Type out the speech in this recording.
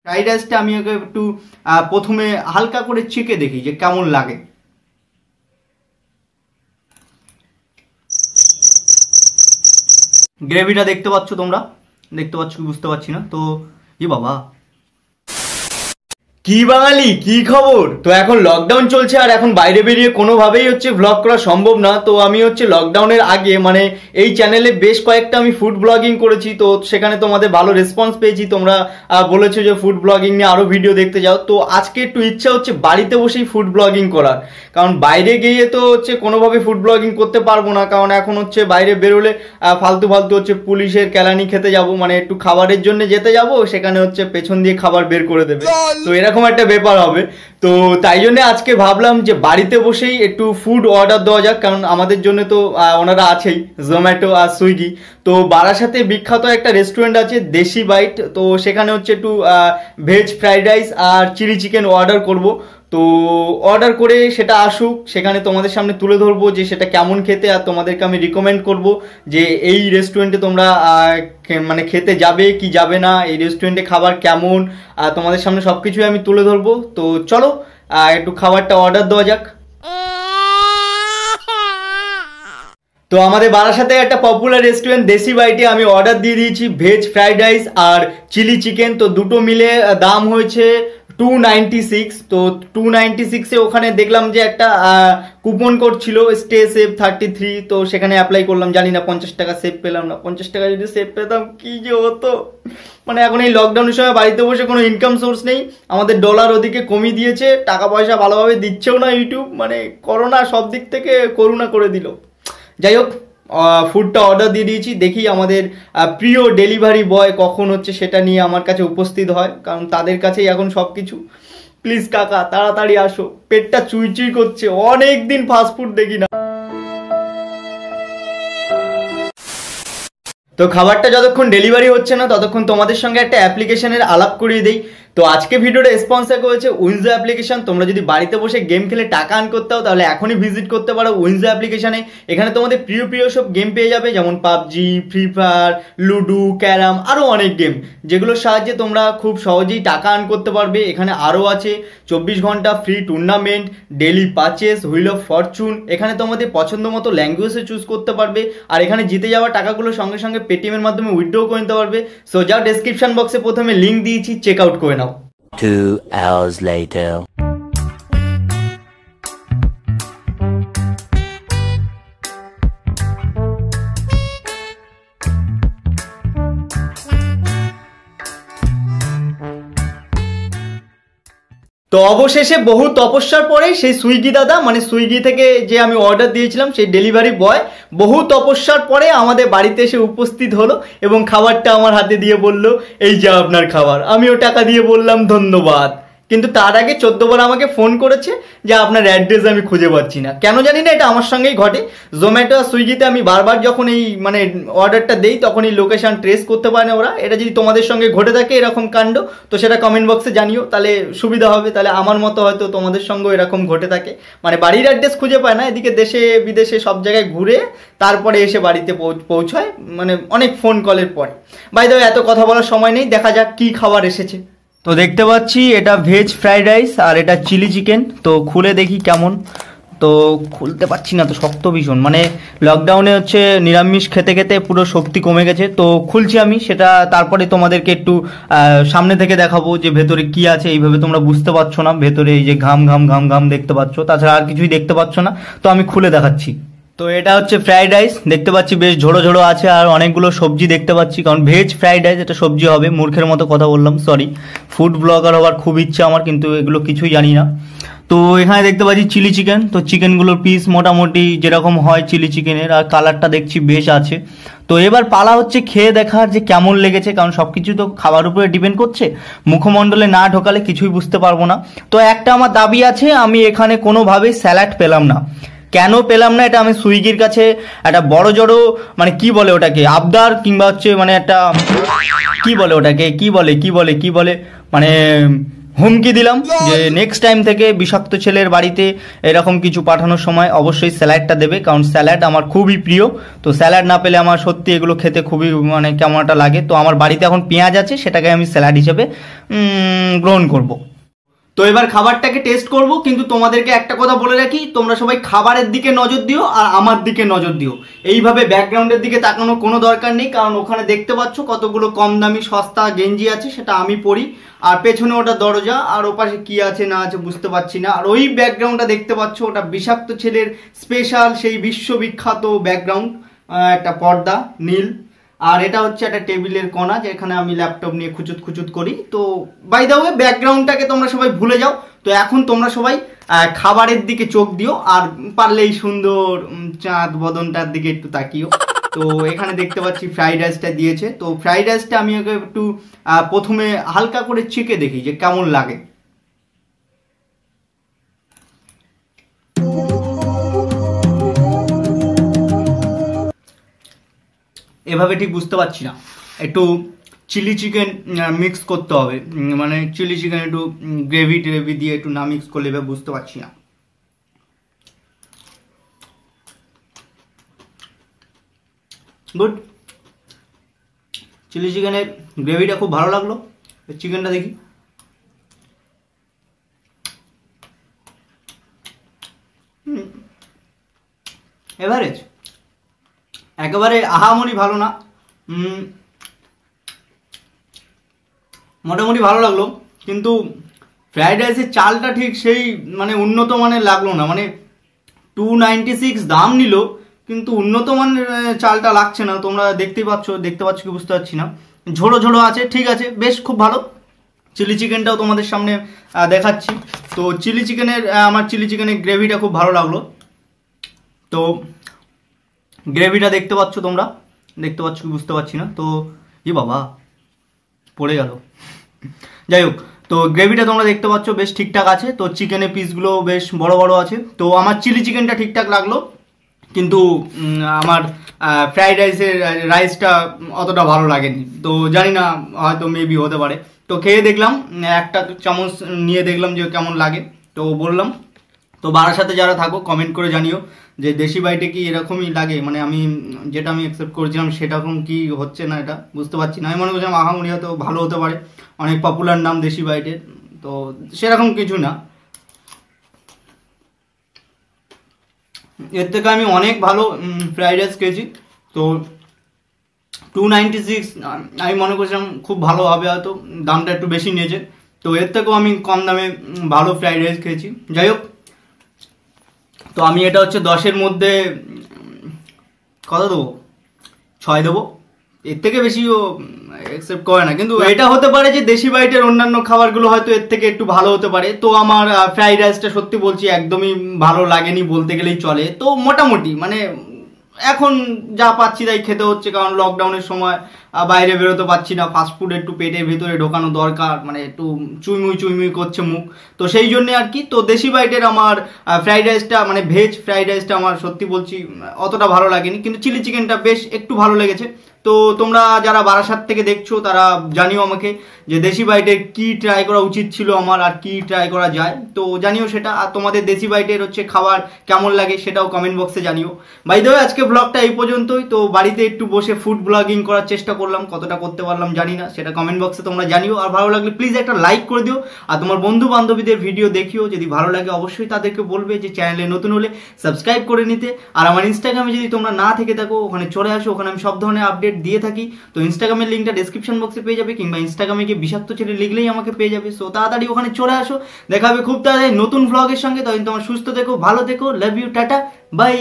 Fried রাইসটা আমি ওকে একটু প্রথমে হালকা করে চেখে দেখি যে কেমন লাগে। গ্রেভিটা দেখতে পাচ্ছ তোমরা, দেখতে পাচ্ছ কি বুঝতে পারছি না তো। বাবা কি বাঙালি, কি খবর? তো এখন লকডাউন চলছে আর এখন বাইরে বেরিয়ে কোনোভাবেই ভ্লগ করা সম্ভব না। তো আমি লকডাউনের আগে মানে এই চ্যানেলে বেশ কয়েকটা আমি ফুড ব্লগিং করেছি, তো সেখানে তোমাদের ভালো রেসপন্স পেয়েছি। তোমরা বলেছো যে ফুড ব্লগিং নিয়ে আরো ভিডিও দেখতে যাও। তো আজকে একটু ইচ্ছা হচ্ছে বাড়িতে বসেই ফুড ব্লগিং করার, কারণ বাইরে গিয়ে তো কোনোভাবে ফুড ব্লগিং করতে পারবো না, কারণ এখন বাইরে বেরোলে ফালতু ফালতু পুলিশের কেলানি খেতে যাব, মানে একটু খাবারের জন্য যেতে যাব, সেখানে পেছন দিয়ে খাবার বের করে দেবে, তো এরকম একটা ব্যাপার হবে। তো তাই জন্য আজকে ভাবলাম যে বাড়িতে বসেই একটু ফুড অর্ডার দেওয়া যাক, কারণ আমাদের জন্য তো ওনারা আছেই, জোম্যাটো আর সুইগি। তো বারাসাতে বিখ্যাত একটা রেস্টুরেন্ট আছে দেশি বাইট, তো সেখানে একটু ভেজ ফ্রাইড রাইস আর চিলি চিকেন অর্ডার করব। তো অর্ডার করে সেটা আসুক, সেখানে তোমাদের সামনে তুলে ধরবো যে সেটা কেমন খেতে, আর তোমাদেরকে আমি রিকমেন্ড করব যে এই রেস্টুরেন্টে তোমরা মানে খেতে যাবে কি যাবে না, এই রেস্টুরেন্টে খাবার কেমন, তোমাদের সামনে সব কিছুই আমি তুলে ধরবো। তো চলো একটু খাবারটা অর্ডার দেওয়া যাক। তো আমাদের বারাসাতে একটা পপুলার রেস্টুরেন্ট দেশি বাইটে আমি অর্ডার দিয়ে দিয়েছি ভেজ ফ্রাইড রাইস আর চিলি চিকেন। তো দুটো মিলে দাম হয়েছে 296। তো 296-এ ওখানে দেখলাম যে একটা কুপন কোড ছিল স্টে সেভ 33, তো সেখানে অ্যাপ্লাই করলাম। জানি না 50 টাকা সেভ পেলাম না, 50 টাকা যদি সেভ পেতাম কি যে হতো। মানে এখন এই লকডাউনের সময় বাড়িতে বসে কোনো ইনকাম সোর্স নেই, আমাদের ডলার ওদিকে কমিয়ে দিয়েছে, টাকা পয়সা ভালোভাবে দিচ্ছেও না ইউটিউব, মানে করোনা সব দিক থেকে করুণা করে দিল। যাই হোক, ফুডটা অর্ডার দিয়ে দিয়েছি, দেখি আমাদের প্রিয় ডেলিভারি বয় কখন সেটা নিয়ে আমার কাছে উপস্থিত হয়, কারণ তাদের কাছেই এখন সব কিছু। প্লিজ কাকা তাড়াতাড়ি আসো, পেটটা চুই চুই করছে, অনেক দিন ফাস্টফুড দেখি না। তো খাবারটা যতক্ষণ ডেলিভারি হচ্ছে না ততক্ষণ তোমাদের সঙ্গে একটা অ্যাপ্লিকেশনের আলাপ করিয়ে দেই। তো আজকে ভিডিওটা স্পন্সর করেছে উইনজো অ্যাপ্লিকেশন। তোমরা যদি বাড়িতে বসে গেম খেলে টাকা আর্ন করতে হও তাহলে এখনই ভিজিট করতে পারো উইনজো অ্যাপ্লিকেশনে। এখানে তোমাদের প্রিয় প্রিয় সব গেম পেয়ে যাবে, যেমন PUBG, free fire, ludo, carrom, আরও অনেক গেম, যেগুলোর সাহায্যে তোমরা খুব সহজেই টাকা আর্ন করতে পারবে। এখানে আরও আছে 24 ঘন্টা free tournament, daily purchase, wheel of Fortune. এখানে তোমাদের পছন্দ মতো ল্যাঙ্গুয়েজে চুজ করতে পারবে, আর এখানে জিতে যাওয়া টাকাগুলো সঙ্গে সঙ্গে পেটিএমের মাধ্যমে উইথড্র করে নিতে পারবে। সো যাও, ডেসক্রিপশন বক্সে প্রথমে লিঙ্ক দিয়েছি, চেক আউট করে নাও। 2 hours later. তো অবশেষে বহু তপস্যার পরে সেই সুইগি দাদা, মানে সুইগি থেকে যে আমি অর্ডার দিয়েছিলাম সেই ডেলিভারি বয় বহু তপস্যার পরে আমাদের বাড়িতে এসে উপস্থিত হলো এবং খাবারটা আমার হাতে দিয়ে বলল, এই যে আপনার খাবার। আমিও টাকা দিয়ে বললাম ধন্যবাদ, কিন্তু তার আগে 14 বার আমাকে ফোন করেছে যে আপনার অ্যাড্রেস আমি খুঁজে পাচ্ছি না। কেন জানি না, এটা আমার সঙ্গেই ঘটে। জোম্যাটো আর সুইগিতে আমি বারবার যখন এই মানে অর্ডারটা দেই তখন এই লোকেশান ট্রেস করতে পারে না ওরা। এটা যদি তোমাদের সঙ্গে ঘটে থাকে এরকম কাণ্ড, তো সেটা কমেন্ট বক্সে জানিও, তাহলে সুবিধা হবে। তাহলে আমার মতো হয়তো তোমাদের সঙ্গেও এরকম ঘটে থাকে, মানে বাড়ির অ্যাড্রেস খুঁজে পায় না, এদিকে দেশে বিদেশে সব জায়গায় ঘুরে তারপরে এসে বাড়িতে পৌঁছায়, মানে অনেক ফোন কলের পরে। বাই দ্য ওয়ে, এত কথা বলার সময় নেই, দেখা যাক কি খাবার এসেছে। তো দেখতে পাচ্ছি এটা ভেজ ফ্রাইড রাইস আর এটা চিলি চিকেন। তো খুলে দেখি কেমন। তো খুলতে পারছি না, তো শক্ত ভীষণ, মানে লকডাউনে নিরামিষ খেতে খেতে পুরো শক্তি কমে গেছে। তো খুলছি আমি সেটা, তারপরে তোমাদেরকে একটু সামনে থেকে দেখাবো যে ভেতরে কি আছে। এইভাবে তোমরা বুঝতে পারছো না, ভেতরে এই যে ঘাম ঘাম ঘাম ঘাম দেখতে পাচ্ছ, তাছাড়া আর কিছুই দেখতে পাচ্ছ না। তো আমি খুলে দেখাচ্ছি। তো এটা ফ্রাইড রাইস, দেখতে পাচ্ছি বেশ ঝোড়ো ঝোড়ো আছে, আর অনেকগুলো সবজি দেখতে পাচ্ছি, কারণ ভেজ ফ্রাইড রাইস এটা সবজি হবে। মূর্খের মতো কথা বললাম, সরি। ফুড ব্লগার হওয়ার খুব ইচ্ছা আমার, কিন্তু এগুলো কিছুই জানি না। তো এখানে দেখতে পাচ্ছি চিলি চিকেন। তো চিকেনগুলোর পিস মোটামুটি যেরকম হয় চিলি চিকেনের, আর কালারটা দেখছি বেশ আছে। তো এবার পালা খেয়ে দেখার যে কেমন লেগেছে, কারণ সব কিছু তো খাবার উপরে ডিপেন্ড করছে। মুখমণ্ডলে না ঢোকালে কিছুই বুঝতে পারবো না। তো একটা আমার দাবি আছে, আমি এখানে কোনোভাবেই স্যালাড পেলাম না। কেন পেলাম না, এটা আমি সুইগির কাছে একটা বড় জড়ো, মানে কি বলে ওটাকে, আবদার, কিংবা মানে একটা কি বলে ওটাকে, কি বলে মানে হুমকি দিলাম যে নেক্সট টাইম থেকে বিষাক্ত ছেলের বাড়িতে এরকম কিছু পাঠানোর সময় অবশ্যই স্যালাডটা দেবে, কারণ স্যালাড আমার খুবই প্রিয়। তো স্যালাড না পেলে আমার সত্যি এগুলো খেতে খুবই মানে কেমন একটা লাগে। তো আমার বাড়িতে এখন পেঁয়াজ আছে, সেটাকে আমি স্যালাড হিসেবে গ্রহণ করব। তো এবার খাবারটাকে টেস্ট করব, কিন্তু তোমাদেরকে একটা কথা বলে রাখি, তোমরা সবাই খাবারের দিকে নজর দিও আর আমার দিকে নজর দিও। এইভাবে ব্যাকগ্রাউন্ডের দিকে তাকানোর কোনো দরকার নেই, কারণ ওখানে দেখতে পাচ্ছ কতগুলো কম দামি সস্তা গেঞ্জি আছে, সেটা আমি পরি। আর পেছনে ওটা দরজা, আর ওপাশে কি আছে না আছে বুঝতে পারছি না। আর ওই ব্যাকগ্রাউন্ডটা দেখতে পাচ্ছ, ওটা বিষাক্ত ছেলের স্পেশাল সেই বিশ্ববিখ্যাত ব্যাকগ্রাউন্ড, একটা পর্দা নীল। আর এটা হচ্ছে একটা টেবিলের কোণা, যেখানে আমি ল্যাপটপ নিয়ে খুচুত খুচুত করি। তো বাই দ্য ওয়ে, ব্যাকগ্রাউন্ডটাকে তোমরা সবাই ভুলে যাও। তো এখন তোমরা সবাই খাবারের দিকে চোখ দিও, আর পারলে এই সুন্দর চাঁদ বদনটার দিকে একটু তাকিও। তো এখানে দেখতে পাচ্ছি ফ্রাইড রাইসটা দিয়েছে। তো ফ্রাইড রাইসটা আমি ওকে একটু প্রথমে হালকা করে চেখে দেখি যে কেমন লাগে। এভাবে ঠিক বুঝতে পারছি না, একটু চিলি চিকেন মিক্স করতে হবে, মানে চিলি চিকেন একটু গ্রেভি টেভি দিয়ে একটু না মিক্স করলে এভাবে বুঝতে পারছি না। গুড, চিলি চিকেনের গ্রেভিটা খুব ভালো লাগলো। চিকেনটা দেখি, এভারেজ, একেবারে আহামরি ভালো না, মোটামুটি ভালো লাগলো। কিন্তু ফ্রাইড রাইসের চালটা ঠিক সেই মানে উন্নত মানের লাগলো না। মানে 296 দাম নিল, কিন্তু উন্নত মানের চালটা লাগছে না। তোমরা দেখতে পাচ্ছ কি বুঝতে পারছি না। ঝোড়ো ঝোড়ো আছে, ঠিক আছে, বেশ খুব ভালো। চিলি চিকেনটাও তোমাদের সামনে দেখাচ্ছি। তো আমার চিলি চিকেনের গ্রেভিটা খুব ভালো লাগলো। তো গ্রেভিটা দেখতে পাচ্ছ তোমরা, দেখতে পাচ্ছ কি বুঝতে পারছি না। তো বাবা পড়ে গেল, যাই হোক। তো গ্রেভিটা তোমরা দেখতে পাচ্ছ বেশ ঠিকঠাক আছে। তো চিকেনের পিসগুলো বেশ বড় বড় আছে। তো আমার চিলি চিকেনটা ঠিকঠাক লাগলো, কিন্তু আমার ফ্রাইড রাইসটা অতটা ভালো লাগেনি। তো জানি না, হয়তো মেবি হতে পারে। তো খেয়ে দেখলাম, একটা চামচ নিয়ে দেখলাম যে কেমন লাগে। তো বললাম, তো বারাসাতে যারা থাকো কমেন্ট করে জানিও যে দেশি বাইটে কি এরকমই লাগে। মানে যেটা আমি অ্যাকসেপ্ট করেছিলাম সেরকম কি হচ্ছে না, এটা বুঝতে পারছি না। আমি মনে করছিলাম আহামরি হয়তো ভালো হতে পারে, অনেক পপুলার নাম দেশি বাইটের, তো সেরকম কিছু না। এর থেকে আমি অনেক ভালো ফ্রাইড রাইস খেয়েছি। তো 296 আমি মনে করছিলাম খুব ভালো হবে, হয়তো দামটা একটু বেশি নিয়েছে। তো এর থেকেও আমি কম দামে ভালো ফ্রাইড রাইস খেয়েছি। যাই হোক, তো আমি এটা হচ্ছে 10-এর মধ্যে কত দেবো, 6 দেবো। এর থেকে বেশিও অ্যাকসেপ্ট করে না। কিন্তু এটা হতে পারে যে দেশি বাইটের অন্যান্য খাবারগুলো হয়তো এর থেকে একটু ভালো হতে পারে। তো আমার ফ্রাইড রাইসটা সত্যি বলছি একদমই ভালো লাগেনি বলতে গেলেই চলে। তো মোটামুটি মানে এখন যা পাচ্ছি তাই খেতে হচ্ছে, কারণ লকডাউনের সময় বাইরে বেরোতে পারছি না। ফাস্টফুড একটু পেটের ভিতরে ঢোকানো দরকার, মানে একটু চুইমুই করছে মুখ। তো সেই জন্যে আর কি। তো দেশি বাইটের আমার ফ্রাইড রাইসটা, মানে ভেজ ফ্রাইড রাইসটা আমার সত্যি বলছি অতটা ভালো লাগেনি, কিন্তু চিলি চিকেনটা বেশ একটু ভালো লেগেছে। তো তোমরা যারা বারাসাত থেকে দেখছো তারা জানিও আমাকে যে দেশি বাইটের কি ট্রাই করা উচিত ছিল আমার, আর কি ট্রাই করা যায়। তো জানিও সেটা। আর তোমাদের দেশি বাইটের হচ্ছে খাবার কেমন লাগে সেটাও কমেন্ট বক্সে জানিও। বাই দ্য ওয়ে, আজকে ব্লগটা এই পর্যন্তই। তো বাড়িতে একটু বসে ফুড ব্লগিং করার চেষ্টা করলাম, কতটা করতে পারলাম জানি না, সেটা কমেন্ট বক্সে তোমরা জানিও। আর ভালো লাগলে প্লিজ একটা লাইক করে দিও, আর তোমার বন্ধু বান্ধবীদের ভিডিও দেখিও। যদি ভালো লাগে অবশ্যই তাদেরকে বলবে যে চ্যানেলে নতুন হলে সাবস্ক্রাইব করে নিতে। আর আমার ইনস্টাগ্রামে যদি তোমরা না থেকে থাকো, ওখানে চলে আসো, ওখানে আমি সব ধরনের আপডেট দিয়ে থাকি। তো ইনস্টাগ্রামের লিঙ্কটা ডেসক্রিপশন বক্সে পেয়ে যাবে, কিংবা ইনস্টাগ্রামে গিয়ে বিষাক্ত ছেলে লিখলেই আমাকে পেয়ে যাবে। সো তাড়াতাড়ি ওখানে চলে আসো, দেখা হবে খুব তাড়াতাড়ি নতুন ভ্লগের সঙ্গে। তখন তোমার সুস্থ থেকো, ভালো থেকো, লাভ ইউ, টাটা, বাই।